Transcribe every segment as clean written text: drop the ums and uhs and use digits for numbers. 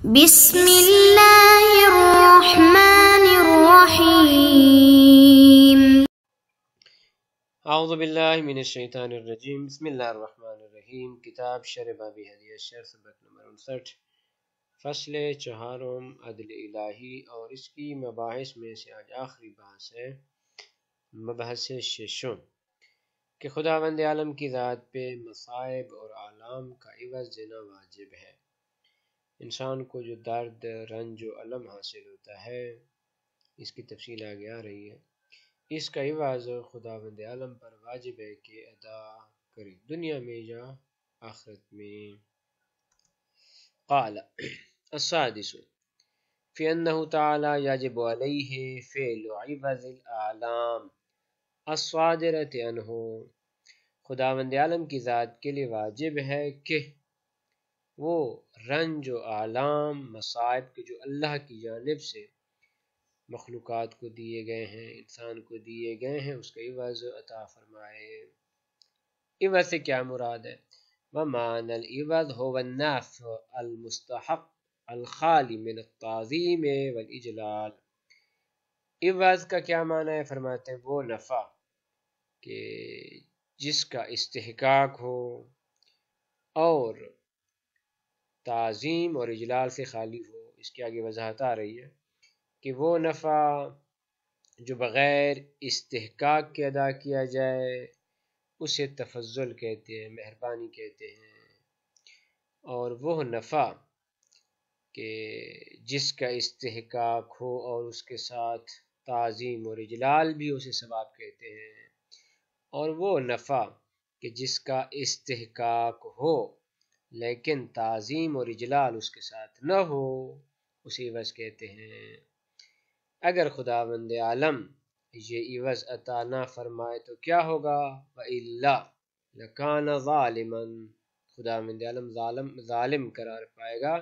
بسم اللہ الرحمن الرحیم۔ اعوذ باللہ من الشیطان الرجیم، بسم اللہ الرحمن الرحیم۔ کتاب شرح بابی حدیث شرح سبق نمبر 59، فصل چہارم عدل الہی، اور اس کی مباحث میں سے آج آخری بحث ہے مبحث ششم کہ خداوند عالم کی ذات پہ مصائب اور آلام کا عوض دینا واجب ہے۔ انسان کو جو درد، رنج و الم حاصل ہوتا ہے، اس کی تفصیل آگے آ رہی ہے، اس کا عوض خداوند عالم پر واجب ہے کہ ادا کرے، دنیا میں یا آخرت میں۔ قال السادس فی انہ تعالی یجب علیہ فعل عوض الاعلام الصادرۃ عنہ، خداوند عالم کی ذات کے لیے واجب ہے کہ وہ رنج و آلام، مصائب کے جو اللہ کی جانب سے مخلوقات کو دیے گئے ہیں، انسان کو دیے گئے ہیں، اس کا عوض عطا فرمائے۔ عوض سے کیا مراد ہے؟ وَمَعْنَى الْعِوَض هُوَ النَّفْعُ الْمُسْتَحَقُّ الْخَالِي مِنَ التَّعْظِيمِ وَالْإِجْلَالِ۔ عوض کا کیا معنی ہے؟ فرماتے ہیں وہ نفع کہ جس کا استحقاق ہو اور تعظیم اور اجلال سے خالی ہو۔ اس کی آگے وضاحت آ رہی ہے کہ وہ نفع جو بغیر استحقاق کے ادا کیا جائے اسے تفضل کہتے ہیں، مہربانی کہتے ہیں، اور وہ نفع کہ جس کا استحقاق ہو اور اس کے ساتھ تعظیم اور اجلال بھی اسے ثواب کہتے ہیں، اور وہ نفع کہ جس کا استحقاق ہو لیکن تعظیم اور اجلال اس کے ساتھ نہ ہو اسے عوض کہتے ہیں۔ اگر خداوند عالم یہ عوض عطا نہ فرمائے تو کیا ہوگا؟ وَإِلَّا لَكَانَ ظَالِمًا، خداوند عالم ظالم قرار پائے گا۔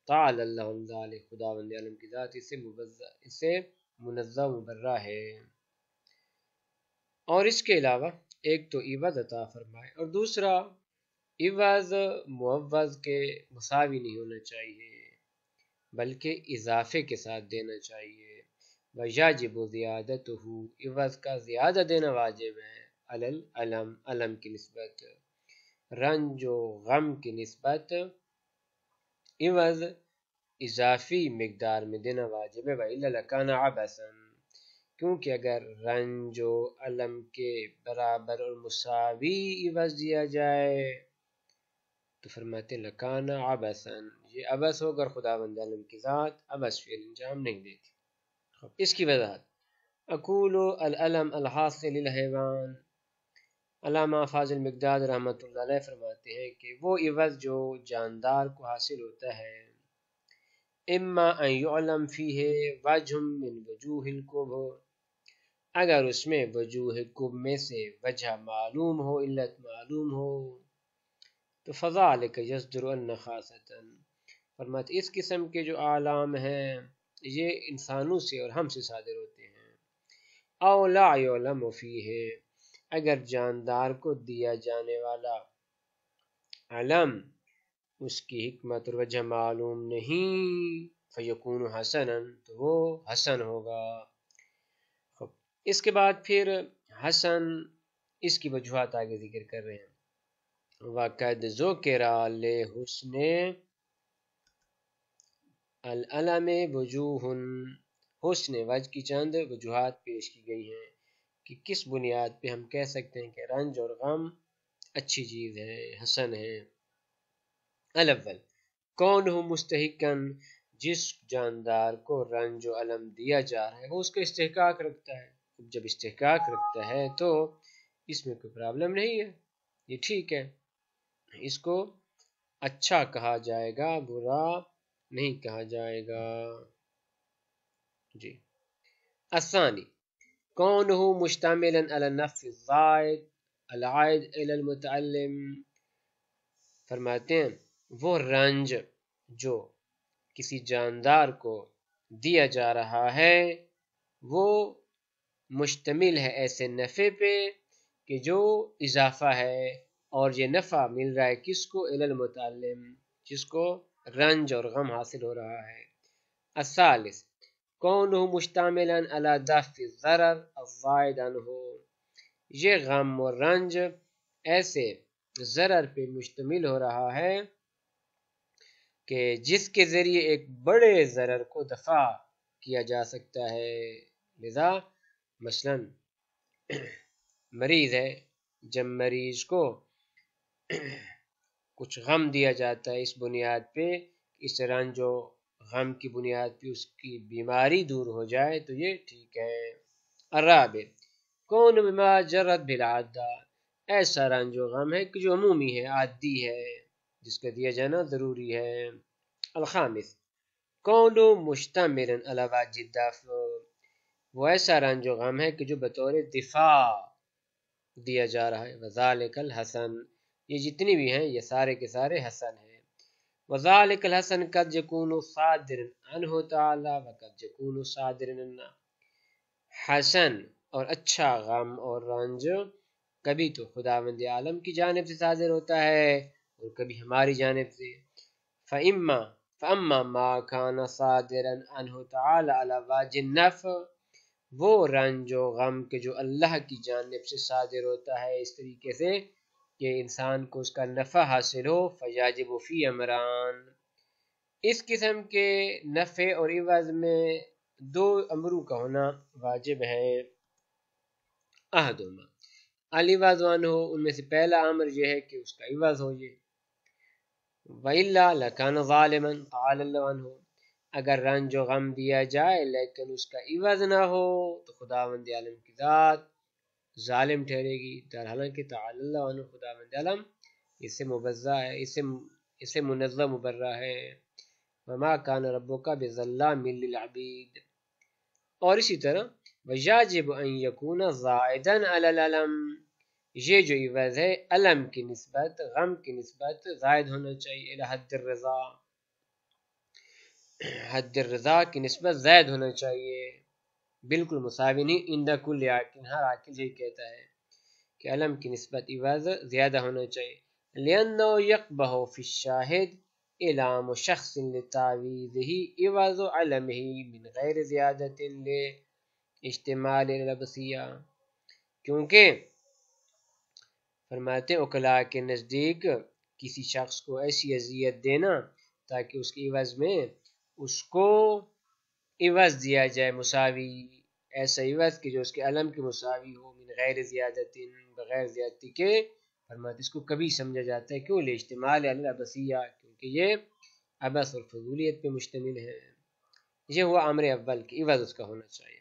تعالی اللہ عن ذالک، خداوند عالم کی ذات اس سے منزہ مبرہ ہے۔ اور اس کے علاوہ ایک تو عوض عطا فرمائے، اور دوسرا عوض معوض کے مساوی نہیں ہونا چاہیے بلکہ اضافے کے ساتھ دینا چاہیے۔ وَيَجِبُ زِيَادَتُهُ، عوض کا زیادہ دینا واجب ہے، علی العلم، علم کی نسبت، رنج و غم کی نسبت عوض اضافی مقدار میں دینا واجب ہے۔ وَإِلَّا لَكَانَ عَبَثًا، کیونکہ اگر رنج و علم کے برابر اور مساوی عوض دیا جائے تو فرماتے لَكَانَ عَبَثًا، یہ عبث ہوگا، خداوند عالم کی ذات عبث فعل انجام نہیں دیتی۔ اس کی وضاحت اقول العلم الحاصل للحیوان، علامہ فاضل مقداد رحمۃ اللہ علیہ فرماتے ہیں کہ وہ عوض جو جاندار کو حاصل ہوتا ہے، اما ان یعلم فیہ وجہ من وجوہ القبح، اگر اس میں وجوہ قبح میں سے وجہ معلوم ہو، علت معلوم ہو، تو فذلک یصدر عنا خاصۃ، فرماتے اس قسم کے جو اعلام ہیں یہ انسانوں سے اور ہم سے صادر ہوتے ہیں۔ او لا یعلم فیہ، اگر جاندار کو دیا جانے والا علم اس کی حکمت اور وجہ معلوم نہیں، فیکون حسنا، تو وہ حسن ہوگا۔ اس کے بعد پھر حسن اس کی وجوہات آگے ذکر کر رہے ہیں۔ وَقَدْ ذُكِرَ لِحُسْنِ العلم وجوہ، حسن وجہ کی چند وجوہات پیش کی گئی ہیں کہ کس بنیاد پہ ہم کہہ سکتے ہیں کہ رنج اور غم اچھی چیز ہے، حسن ہے۔ الاول کونہ مستحقاً، جس جاندار کو رنج و علم دیا جا رہا ہے وہ اس کا استحقاق رکھتا ہے، جب استحقاق رکھتا ہے تو اس میں کوئی پرابلم نہیں ہے، یہ ٹھیک ہے، اس کو اچھا کہا جائے گا، برا نہیں کہا جائے گا۔ جی الثانی کونہ مشتملا علی النفع الزائد العائد الی المتعلم، فرماتے ہیں وہ رنج جو کسی جاندار کو دیا جا رہا ہے وہ مشتمل ہے ایسے نفع پہ کہ جو اضافہ ہے، اور یہ نفع مل رہا ہے کس کو؟ الی المتعلم، جس کو رنج اور غم حاصل ہو رہا ہے۔ الثالث کونہ مشتملا علی دفع الضرر الزائد عنہ، یہ غم اور رنج ایسے ضرر پہ مشتمل ہو رہا ہے کہ جس کے ذریعے ایک بڑے ضرر کو دفع کیا جا سکتا ہے۔ لذا مثلا مریض ہے، جب مریض کو کچھ غم دیا جاتا ہے اس بنیاد پہ، اس رنج و غم کی بنیاد پہ اس کی بیماری دور ہو جائے تو یہ ٹھیک ہے۔ الرابع کون بما جرت بالعادہ، ایسا رنج و غم ہے کہ جو عمومی ہے، عادی ہے، جس کا دیا جانا ضروری ہے۔ الخامس کون مشتمل علی وجہ الدفع، وہ ایسا رنج و غم ہے کہ جو بطور دفاع دیا جا رہا ہے۔ وذالک الحسن، یہ جتنی بھی ہیں یہ سارے کے سارے حسن ہیں۔ وذالک الحسن قد یکون صادرا عنہ تعالی وقد یکون صادرا عنا، حسن اور اچھا غم اور رنج کبھی تو خداوند عالم کی جانب سے صادر ہوتا ہے اور کبھی ہماری جانب سے۔ فاما ما کان صادرا عنہ تعالی علی وجہ النفع، وہ رنج و غم کے جو اللہ کی جانب سے صادر ہوتا ہے اس طریقے سے کہ انسان کو اس کا نفع حاصل ہو، فیاجب فی امران، اس قسم کے نفع اور عوض میں دو امروں کا ہونا واجب ہے۔ احدہما العوض عنہ، ان میں سے پہلا امر یہ ہے کہ اس کا عوض ہو یہ۔ وَإِلَّا لَكَانَ ظَالِمًا تَعَالَى اللَّهُ عَنْهُ، اگر رنج و غم دیا جائے لیکن اس کا عوض نہ ہو تو خداوند عالم کی ذات ظالم ٹھہرے گی، در حالانکہ تعالی اللہ عنہ خداوند عالم اس سے مبرہ ہے، اس سے منزہ مبرہ ہے۔ وَمَا كَانَ رَبُّكَ بِظَلَّامٍ لِّلْعَبِيدِ، اور اسی طرح وَيَجِبُ أَن يَكُونَ زَائِدًا عَلَى الْأَلَمِ، یہ جو عوض ہے علم کی نسبت، غم کی نسبت زائد ہونا چاہیے، الی حد الرضا، حد الرضا کی نسبت زائد ہونا چاہیے، بالکل مساوی نہیں۔ عند کل عاقل، ہر عاقل یہی کہتا ہے کہ علم کی نسبت عوض زیادہ ہونا چاہیے۔ لأنه يقبح في الشاهد إلام شخص لتعويضه عوض علمه من غیر زیادة لاحتمال العبثیہ، کیونکہ فرماتے اوکلا کے نزدیک کسی شخص کو ایسی اذیت دینا تاکہ اس کے عوض میں اس کو عوض دیا جائے مساوی، ایسا عوض کہ جو اس کے علم کے مساوی ہو، من غیر زیادت، بغیر زیادتی کے، فرماتے اس کو کبھی سمجھا جاتا ہے کیوں، لاحتمال العبثیہ، کیونکہ یہ عبث اور فضولیت پہ مشتمل ہے۔ یہ ہوا امر اول کہ عوض اس کا ہونا چاہیے۔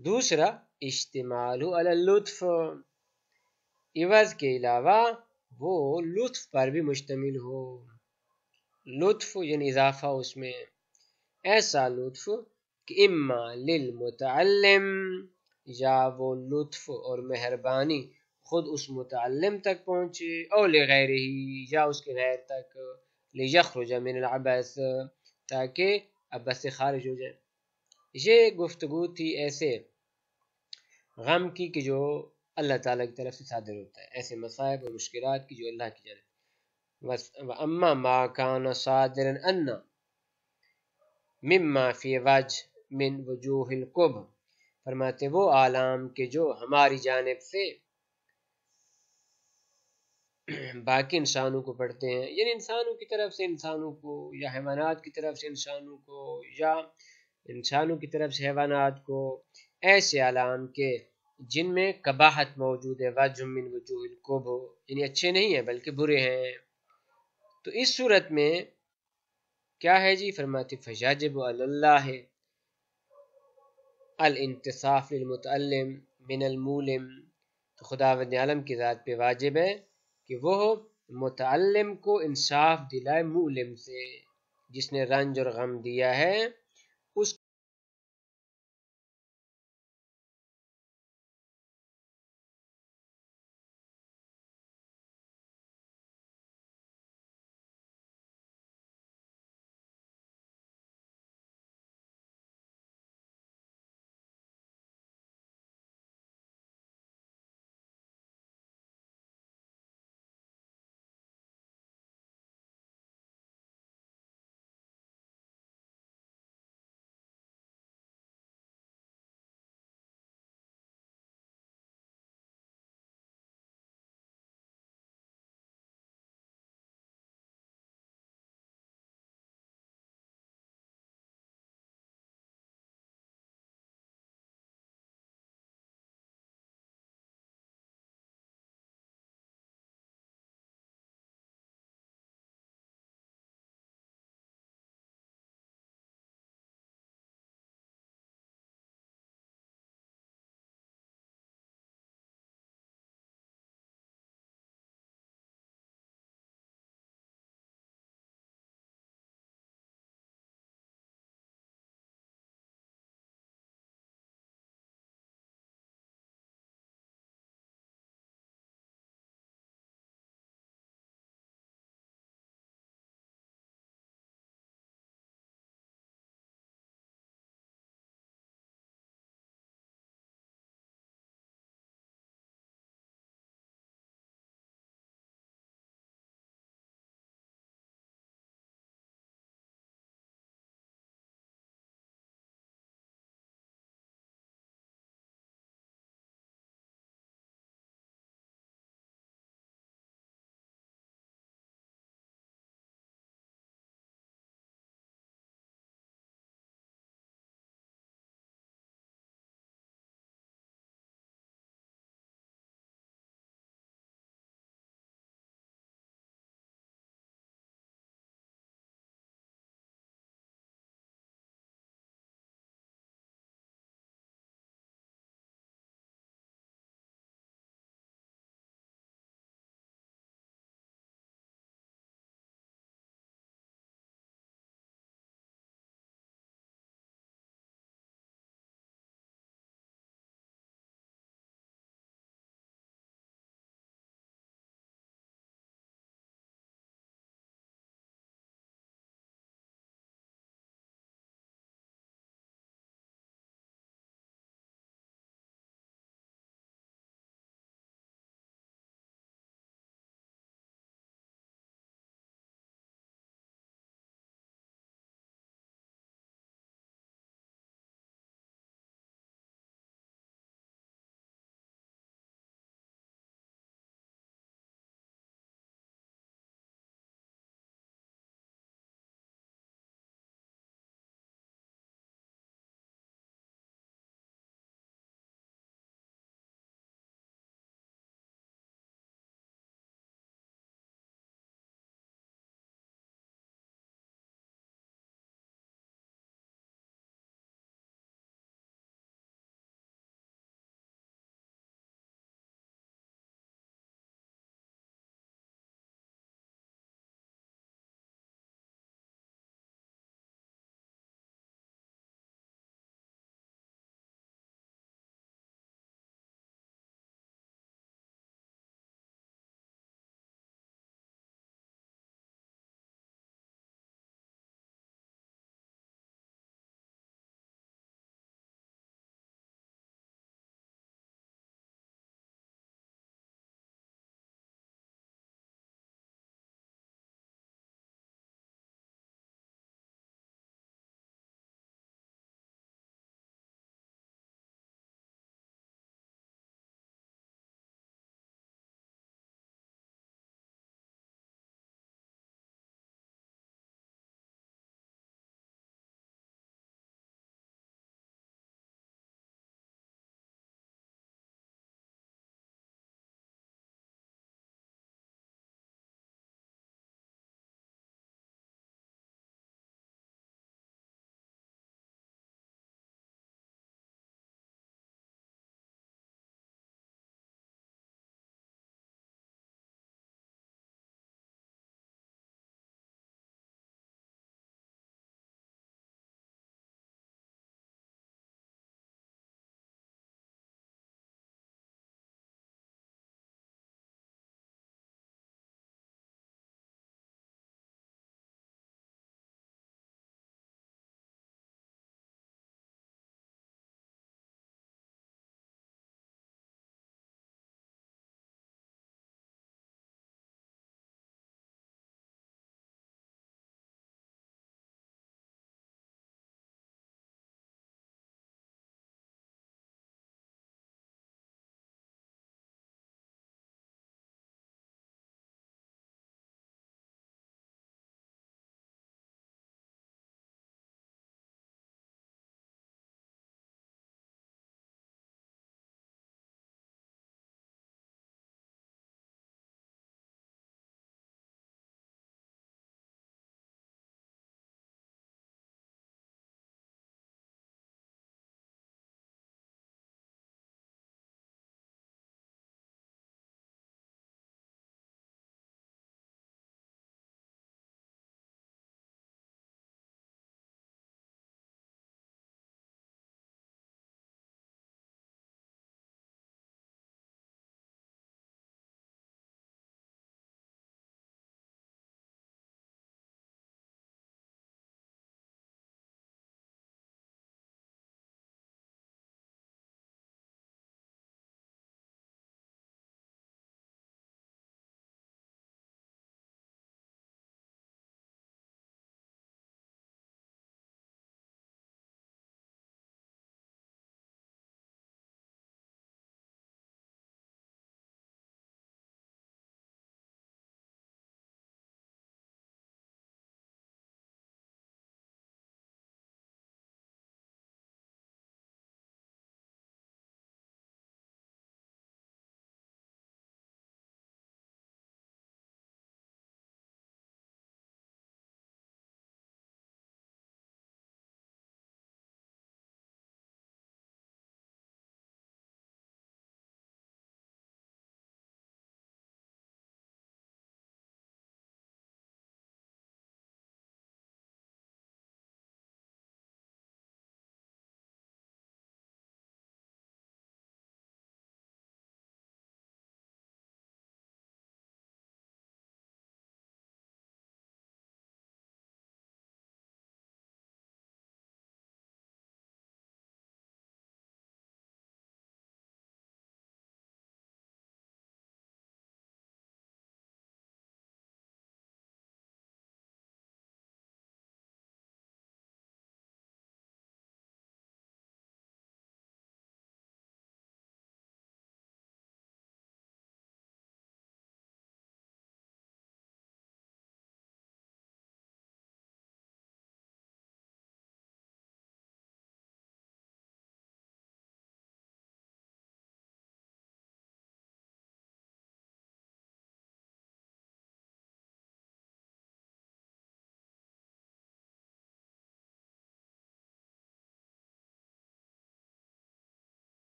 دوسرا اشتمال علی اللطف، عوض کے علاوہ وہ لطف پر بھی مشتمل ہو، لطف یعنی اضافہ اس میں، ایسا لطف کہ اما للمتعلم، یا وہ لطف اور مہربانی خود اس متعلم تک پہنچے، او لغیرہ، یا اس کے غیر تک، لیخرج من العبث، تاکہ عبث سے خارج ہو جائے۔ یہ گفتگو تھی ایسے غم کی کہ جو اللہ تعالیٰ کی طرف سے صادر ہوتا ہے، ایسے مصائب اور مشکلات کی جو اللہ کی جانب۔ وَأَمَّا مَا كَانَ صَادِرًا عَنَّا مِمَّا فِي وَجْهٍ مِّن وُجُوهِ الْقُبْحِ، فرماتے وہ آلام کہ جو ہماری جانب سے باقی انسانوں کو پڑھتے ہیں، یعنی انسانوں کی طرف سے انسانوں کو، یا حیوانات کی طرف سے انسانوں کو، یا انسانوں کی طرف سے حیوانات کو، ایسے علام کے جن میں قباحت موجود ہے، وجہ من وجوہ القبح، یعنی اچھے نہیں ہیں بلکہ برے ہیں، تو اس صورت میں کیا ہے جی، فرماتے فیجب علی اللہ الانتصاف للمتعلم من المولم، تو خداوند عالم کی ذات پہ واجب ہے کہ وہ متعلم کو انصاف دلائے مولم سے، جس نے رنج اور غم دیا ہے